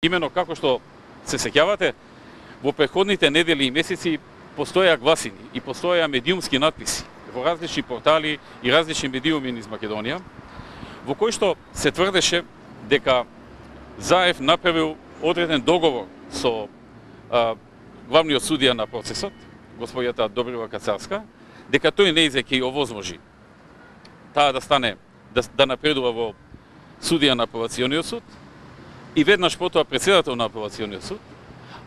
Имено како што се сеќавате, во претходните недели и месеци постоја гласини и постоја медиумски надписи во различни портали и различни медиуми низ Македонија, во кои што се тврдеше дека Заев направил одреден договор со главниот судија на процесот, господјата Добрива Кацарска, дека тој неизе ќе овозможи таа да стане, да напредува во судија на апелациониот суд, и веднаш потоа председател на апелациониот суд,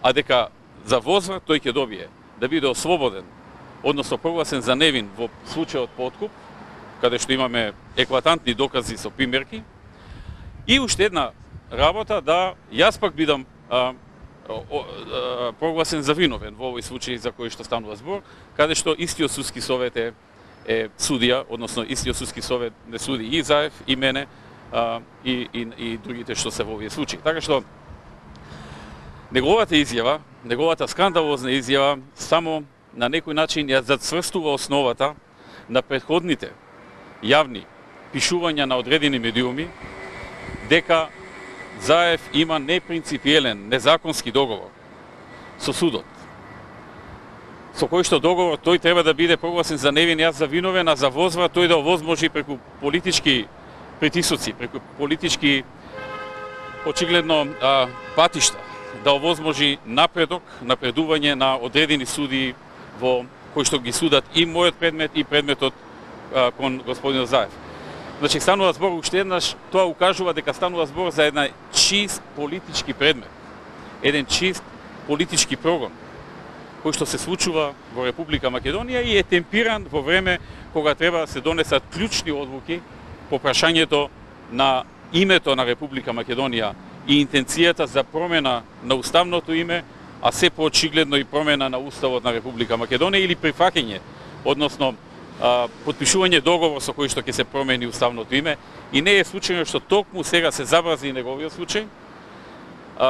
а дека за возврат тој ќе добие да биде ослободен, односно прогласен за невин во случајот подкуп, каде што имаме еклатантни докази со примерки, и уште една работа да јас пак бидам прогласен за виновен во овој случај за кој што станува збор, каде што истиот судски совет е судија, односно истиот судски совет не суди и Заев, и мене, и другите што се во овие случаи. Така што неговата изјава, неговата скандалозна изјава само на некој начин ја зацврстува основата на претходните јавни пишувања на одредени медиуми дека Заев има непринципиелен, незаконски договор со судот, со кој што договор тој треба да биде прогласен за невин, јас за виновен, а за возврат тој да овозможи преку политички притисоци, преку политички очигледно патишта, да овозможи напредување на одредени судии во кои што ги судат и мојот предмет и предметот кон господин Заев. Значи, станува збор уште еднаш, тоа укажува дека станува збор за една чист политички предмет, еден чист политички прогон, кој што се случува во Република Македонија и е темпиран во време кога треба да се донесат клучни одлуки по прашањето на името на Република Македонија и интенцијата за промена на уставното име, а се поочигледно и промена на уставот на Република Македонија или прифаќање, односно подпишување договор со кој што ќе се промени уставното име. И не е случајно што токму сега се забрази и неговиот случај,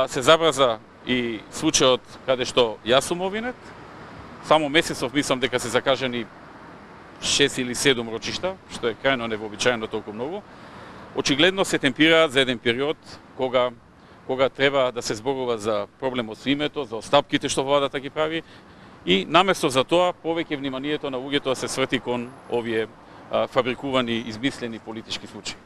се забраза и случајот каде што јас сум обвинет. Само месецов мислам дека се закажани 6 или 7 рочишта, што е крајно невообичаено толку многу. Очигледно се темпираат за еден период кога треба да се зборува за проблемот со името, за остапките што владата ги прави, и наместо за тоа повеќе вниманието на луѓето да се сврти кон овие фабрикувани, измислени политички случаи.